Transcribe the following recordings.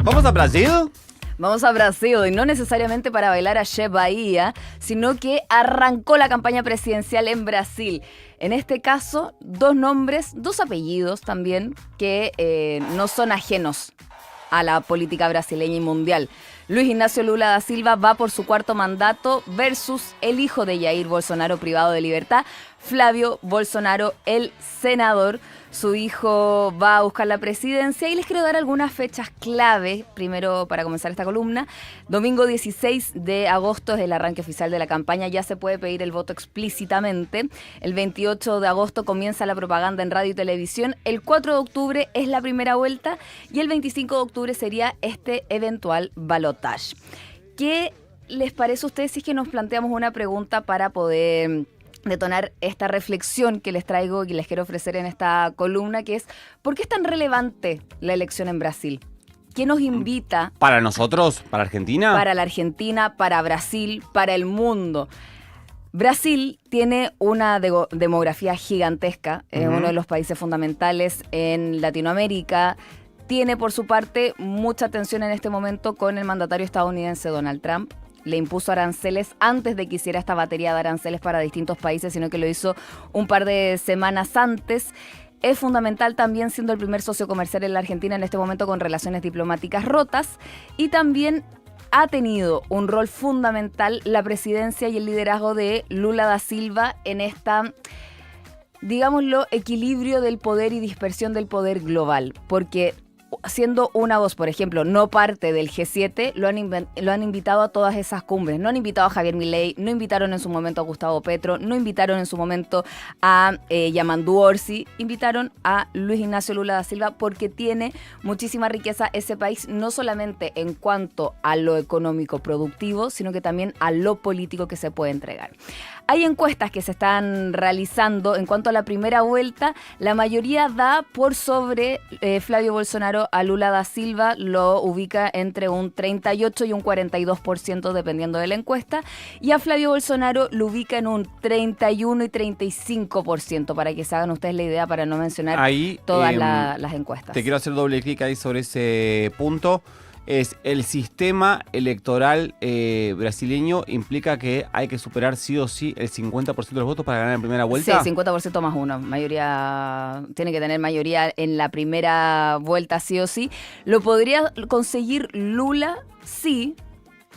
¿Vamos a Brasil? Vamos a Brasil, y no necesariamente para bailar a Che Bahía, sino que arrancó la campaña presidencial en Brasil. En este caso, dos nombres, dos apellidos también, que no son ajenos a la política brasileña y mundial. Luis Ignacio Lula da Silva va por su cuarto mandato versus el hijo de Jair Bolsonaro, privado de libertad, Flavio Bolsonaro, el senador. Su hijo va a buscar la presidencia y les quiero dar algunas fechas clave, primero para comenzar esta columna. Domingo 16 de agosto es el arranque oficial de la campaña, ya se puede pedir el voto explícitamente. El 28 de agosto comienza la propaganda en radio y televisión. El 4 de octubre es la primera vuelta y el 25 de octubre sería este eventual balotaje. ¿Qué les parece a ustedes si es que nos planteamos una pregunta para poder detonar esta reflexión que les traigo y que les quiero ofrecer en esta columna, que es ¿por qué es tan relevante la elección en Brasil? ¿Qué nos invita? ¿Para nosotros? ¿Para Argentina? Para la Argentina, para Brasil, para el mundo. Brasil tiene una demografía gigantesca, es uno de los países fundamentales en Latinoamérica. Tiene por su parte mucha tensión en este momento con el mandatario estadounidense Donald Trump. Le impuso aranceles antes de que hiciera esta batería de aranceles para distintos países, sino que lo hizo un par de semanas antes. Es fundamental también siendo el primer socio comercial en la Argentina en este momento con relaciones diplomáticas rotas. Y también ha tenido un rol fundamental la presidencia y el liderazgo de Lula da Silva en esta, digámoslo, equilibrio del poder y dispersión del poder global. Porque siendo una voz, por ejemplo, no parte del G7, lo han invitado a todas esas cumbres. No han invitado a Javier Milei, no invitaron en su momento a Gustavo Petro, no invitaron en su momento a Yamandu Orsi, invitaron a Luis Ignacio Lula da Silva porque tiene muchísima riqueza ese país, no solamente en cuanto a lo económico productivo, sino que también a lo político que se puede entregar. Hay encuestas que se están realizando en cuanto a la primera vuelta. La mayoría da por sobre Flavio Bolsonaro a Lula da Silva, lo ubica entre un 38 y un 42% dependiendo de la encuesta, y a Flavio Bolsonaro lo ubica en un 31 y 35%, para que se hagan ustedes la idea, para no mencionar ahí, todas las encuestas. Te quiero hacer doble clic ahí sobre ese punto. Es el sistema electoral brasileño implica que hay que superar sí o sí el 50% de los votos para ganar en primera vuelta. Sí, 50% más uno. Mayoría, tiene que tener mayoría en la primera vuelta sí o sí. ¿Lo podría conseguir Lula? Sí.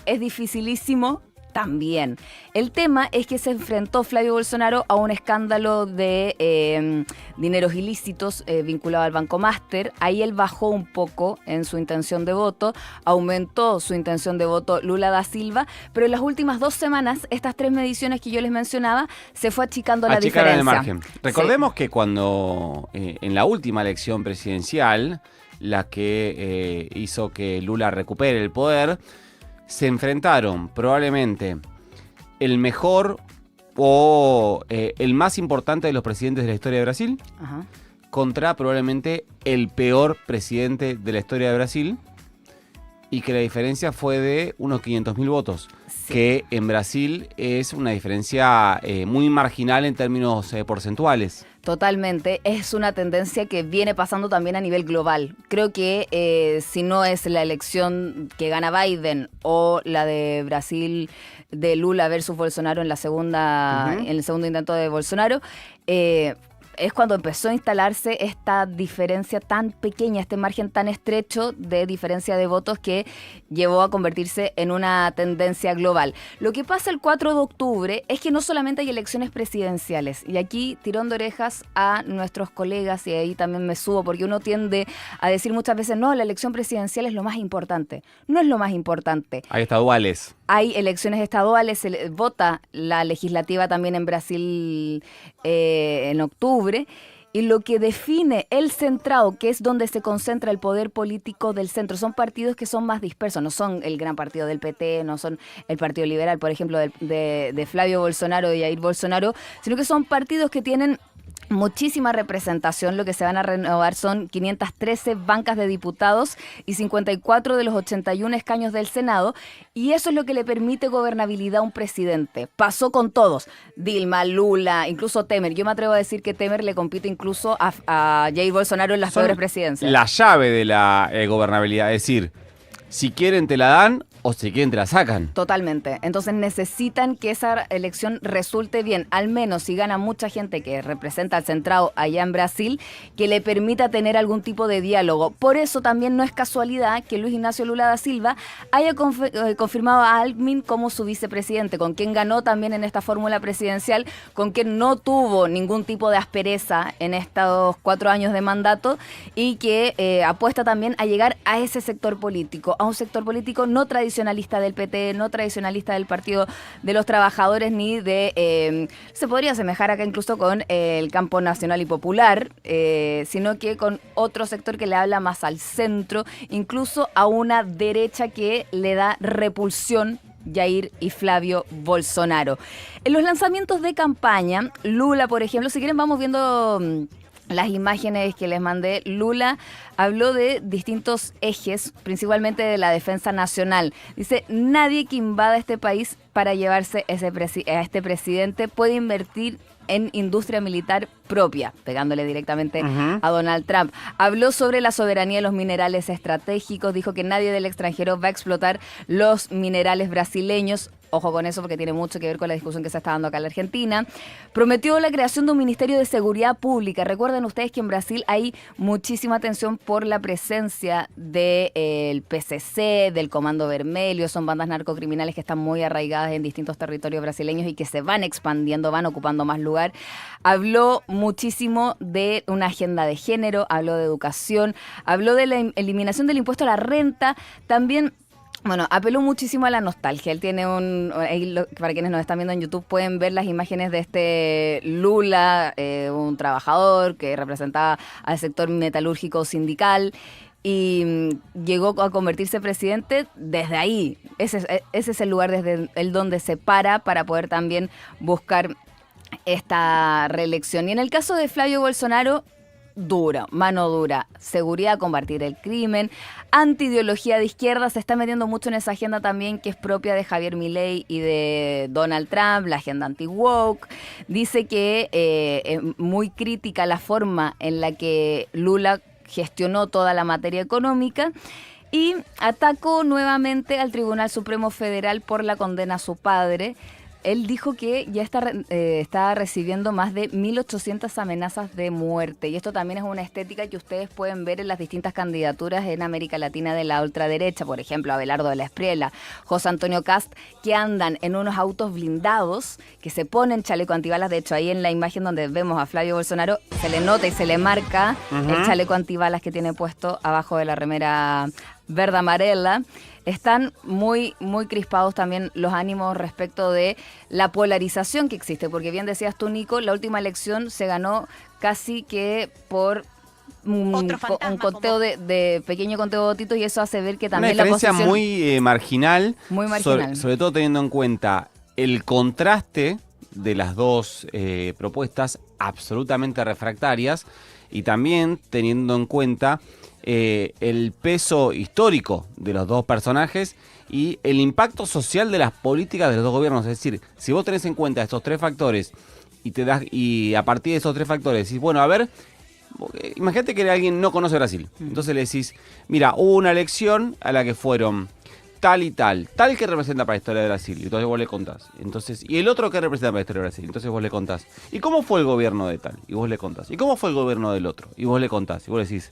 Es dificilísimo. También. El tema es que se enfrentó Flavio Bolsonaro a un escándalo de dineros ilícitos vinculado al Banco Master. Ahí él bajó un poco en su intención de voto, aumentó su intención de voto Lula da Silva, pero en las últimas 2 semanas, estas 3 mediciones que yo les mencionaba, se fue achicando la diferencia. El margen. Recordemos que cuando en la última elección presidencial, la que hizo que Lula recupere el poder, se enfrentaron probablemente el mejor o el más importante de los presidentes de la historia de Brasil, ajá, contra probablemente el peor presidente de la historia de Brasil, y que la diferencia fue de unos 500.000 votos, sí, que en Brasil es una diferencia muy marginal en términos porcentuales. Totalmente, es una tendencia que viene pasando también a nivel global. Creo que si no es la elección que gana Biden o la de Brasil de Lula versus Bolsonaro en la segunda, en el segundo intento de Bolsonaro, es cuando empezó a instalarse esta diferencia tan pequeña, este margen tan estrecho de diferencia de votos que llevó a convertirse en una tendencia global. Lo que pasa el 4 de octubre es que no solamente hay elecciones presidenciales, y aquí tirón de orejas a nuestros colegas, y ahí también me subo, porque uno tiende a decir muchas veces, no, la elección presidencial es lo más importante. No es lo más importante. Hay estaduales. Hay elecciones estaduales, se vota la legislativa también en Brasil en octubre, y lo que define el centrado, que es donde se concentra el poder político del centro, son partidos que son más dispersos, no son el gran partido del PT, no son el Partido Liberal, por ejemplo, de Flavio Bolsonaro y Jair Bolsonaro, sino que son partidos que tienen muchísima representación. Lo que se van a renovar son 513 bancas de diputados y 54 de los 81 escaños del Senado, y eso es lo que le permite gobernabilidad a un presidente. Pasó con todos, Dilma, Lula, incluso Temer. Yo me atrevo a decir que Temer le compite incluso a Jair Bolsonaro en las peores presidencias. La llave de la gobernabilidad, es decir, si quieren te la dan o si quieren te la sacan. Totalmente. Entonces necesitan que esa elección resulte bien, al menos si gana mucha gente que representa al centrado allá en Brasil, que le permita tener algún tipo de diálogo. Por eso también no es casualidad que Luis Ignacio Lula da Silva haya confirmado a Alckmin como su vicepresidente, con quien ganó también en esta fórmula presidencial, con quien no tuvo ningún tipo de aspereza en estos 4 años de mandato y que apuesta también a llegar a ese sector político, a un sector político no tradicionalista del PT, no tradicionalista del Partido de los Trabajadores, ni de... se podría asemejar acá incluso con el campo nacional y popular, sino que con otro sector que le habla más al centro, incluso a una derecha que le da repulsión Jair y Flavio Bolsonaro. En los lanzamientos de campaña, Lula, por ejemplo, si quieren vamos viendo las imágenes que les mandé. Lula habló de distintos ejes, principalmente de la defensa nacional. Dice, nadie que invada este país para llevarse a este presidente puede invertir en industria militar propia, pegándole directamente a Donald Trump. Habló sobre la soberanía de los minerales estratégicos, dijo que nadie del extranjero va a explotar los minerales brasileños. Ojo con eso porque tiene mucho que ver con la discusión que se está dando acá en la Argentina. Prometió la creación de un Ministerio de Seguridad Pública. Recuerden ustedes que en Brasil hay muchísima atención por la presencia del PCC, del Comando Vermelho. Son bandas narcocriminales que están muy arraigadas en distintos territorios brasileños y que se van expandiendo, van ocupando más lugar. Habló muchísimo de una agenda de género, habló de educación, habló de la eliminación del impuesto a la renta, también... Bueno, apeló muchísimo a la nostalgia. Él tiene para quienes nos están viendo en YouTube pueden ver las imágenes de este Lula, un trabajador que representaba al sector metalúrgico sindical y llegó a convertirse presidente desde ahí. Ese es el lugar desde el donde se para poder también buscar esta reelección. Y en el caso de Flavio Bolsonaro, dura, mano dura, seguridad, combatir el crimen, antiideología de izquierda, se está metiendo mucho en esa agenda también que es propia de Javier Milei y de Donald Trump, la agenda anti-woke. Dice que es muy crítica la forma en la que Lula gestionó toda la materia económica y atacó nuevamente al Tribunal Supremo Federal por la condena a su padre. Él dijo que ya está recibiendo más de 1.800 amenazas de muerte. Y esto también es una estética que ustedes pueden ver en las distintas candidaturas en América Latina de la ultraderecha. Por ejemplo, Abelardo de la Espriella, José Antonio Kast, que andan en unos autos blindados, que se ponen chaleco antibalas. De hecho, ahí en la imagen donde vemos a Flavio Bolsonaro, se le nota y se le marca el chaleco antibalas que tiene puesto abajo de la remera verde amarela. Están muy, muy crispados también los ánimos respecto de la polarización que existe, porque bien decías tú, Nico, la última elección se ganó casi que por un conteo de pequeño conteo de votitos y eso hace ver que también una diferencia la posición... muy marginal, muy marginal. Sobre todo teniendo en cuenta el contraste de las dos propuestas absolutamente refractarias y también teniendo en cuenta el peso histórico de los dos personajes y el impacto social de las políticas de los dos gobiernos. Es decir, si vos tenés en cuenta estos tres factores y a partir de esos tres factores decís, bueno, a ver, imagínate que alguien no conoce Brasil. Entonces le decís, mira, hubo una elección a la que fueron tal y tal que representa para la historia de Brasil. Y entonces vos le contás. Entonces, y el otro que representa para la historia de Brasil. Entonces vos le contás. ¿Y cómo fue el gobierno de tal? Y vos le contás. ¿Y cómo fue el gobierno del otro? Y vos le contás. Y vos le decís,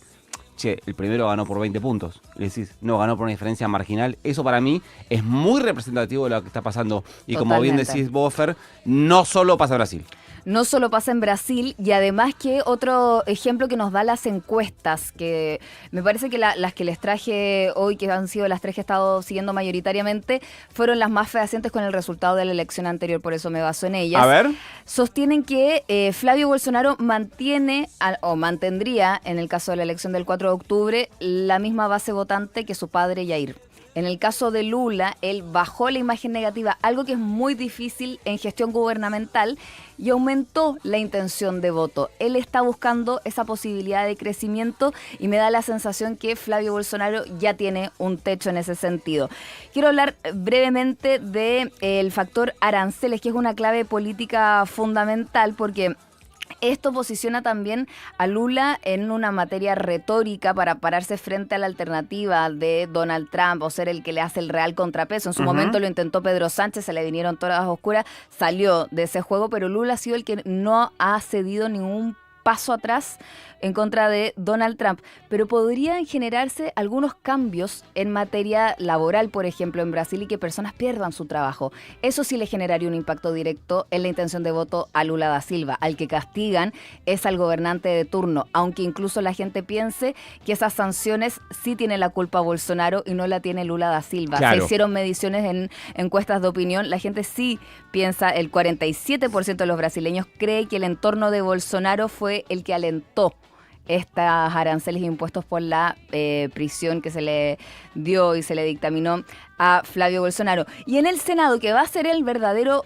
che, el primero ganó por 20 puntos. Le decís, no, ganó por una diferencia marginal. Eso para mí es muy representativo de lo que está pasando. Y como bien decís, Bofer, no solo pasa en Brasil. No solo pasa en Brasil, y además que otro ejemplo que nos da las encuestas, que me parece que las que les traje hoy, que han sido las tres que he estado siguiendo mayoritariamente, fueron las más fehacientes con el resultado de la elección anterior, por eso me baso en ellas. A ver. Sostienen que Flavio Bolsonaro mantiene, o mantendría, en el caso de la elección del 4 de octubre, la misma base votante que su padre Jair. En el caso de Lula, él bajó la imagen negativa, algo que es muy difícil en gestión gubernamental, y aumentó la intención de voto. Él está buscando esa posibilidad de crecimiento y me da la sensación que Flavio Bolsonaro ya tiene un techo en ese sentido. Quiero hablar brevemente del factor aranceles, que es una clave política fundamental porque... Esto posiciona también a Lula en una materia retórica para pararse frente a la alternativa de Donald Trump o ser el que le hace el real contrapeso. En su momento lo intentó Pedro Sánchez, se le vinieron todas las oscuras, salió de ese juego, pero Lula ha sido el que no ha cedido ningún paso atrás en contra de Donald Trump, pero podrían generarse algunos cambios en materia laboral, por ejemplo, en Brasil, y que personas pierdan su trabajo. Eso sí le generaría un impacto directo en la intención de voto a Lula da Silva. Al que castigan es al gobernante de turno, aunque incluso la gente piense que esas sanciones sí tiene la culpa Bolsonaro y no la tiene Lula da Silva. Claro. Se hicieron mediciones en encuestas de opinión, la gente sí piensa, el 47% de los brasileños cree que el entorno de Bolsonaro fue el que alentó estas aranceles impuestos por la prisión que se le dio y se le dictaminó a Flavio Bolsonaro. Y en el Senado, que va a ser el verdadero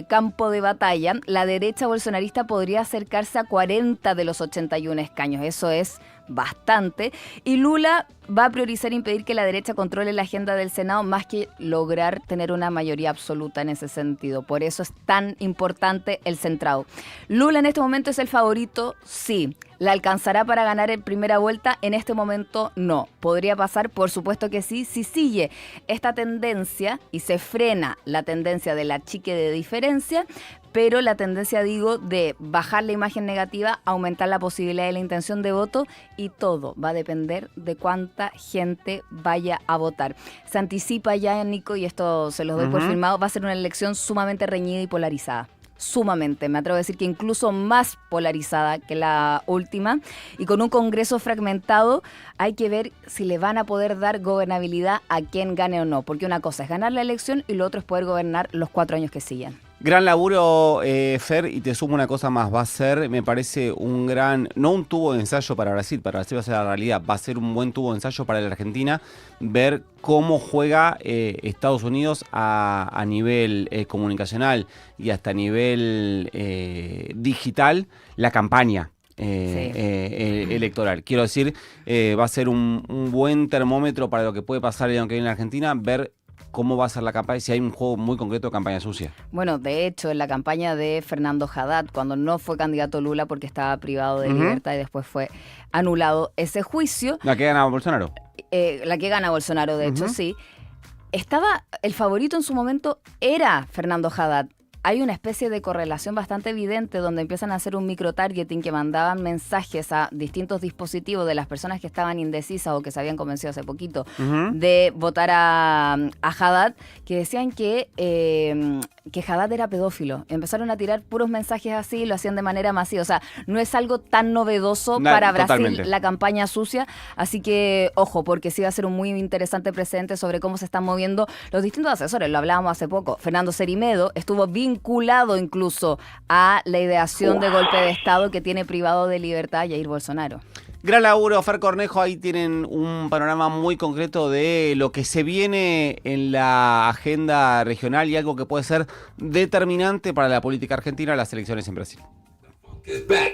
campo de batalla, la derecha bolsonarista podría acercarse a 40 de los 81 escaños. Eso es bastante. Y Lula va a priorizar impedir que la derecha controle la agenda del Senado más que lograr tener una mayoría absoluta en ese sentido. Por eso es tan importante el centrado. Lula en este momento es el favorito, sí. ¿La alcanzará para ganar en primera vuelta? En este momento no. ¿Podría pasar? Por supuesto que sí. Si sigue esta tendencia y se frena la tendencia de la chique de diferencia, pero la tendencia, digo, de bajar la imagen negativa, aumentar la posibilidad de la intención de voto, y todo va a depender de cuánta gente vaya a votar. Se anticipa ya, Nico, y esto se los doy por firmado, va a ser una elección sumamente reñida y polarizada. Sumamente, me atrevo a decir que incluso más polarizada que la última, y con un Congreso fragmentado. Hay que ver si le van a poder dar gobernabilidad a quien gane o no, porque una cosa es ganar la elección y lo otro es poder gobernar los 4 años que siguen. Gran laburo, Fer, y te sumo una cosa más. Va a ser, me parece, no un tubo de ensayo para Brasil va a ser la realidad, va a ser un buen tubo de ensayo para la Argentina, ver cómo juega Estados Unidos a nivel comunicacional y hasta a nivel digital la campaña. Electoral. Quiero decir, va a ser un buen termómetro para lo que puede pasar el año que viene en Argentina, ver cómo va a ser la campaña, si hay un juego muy concreto de campaña sucia. Bueno, de hecho, en la campaña de Fernando Haddad, cuando no fue candidato Lula porque estaba privado de libertad y después fue anulado ese juicio. ¿La que ganaba Bolsonaro? La que gana Bolsonaro, de hecho, sí. Estaba, el favorito en su momento era Fernando Haddad. Hay una especie de correlación bastante evidente donde empiezan a hacer un microtargeting que mandaban mensajes a distintos dispositivos de las personas que estaban indecisas o que se habían convencido hace poquito de votar a Haddad, que decían que Haddad era pedófilo. Empezaron a tirar puros mensajes así, lo hacían de manera masiva. O sea, no es algo tan novedoso para Brasil, totalmente, la campaña sucia. Así que, ojo, porque sí va a ser un muy interesante precedente sobre cómo se están moviendo los distintos asesores. Lo hablábamos hace poco. Fernando Cerimedo estuvo vinculado incluso a la ideación de golpe de Estado que tiene privado de libertad Jair Bolsonaro. Gran laburo, Fer Cornejo. Ahí tienen un panorama muy concreto de lo que se viene en la agenda regional y algo que puede ser determinante para la política argentina, las elecciones en Brasil.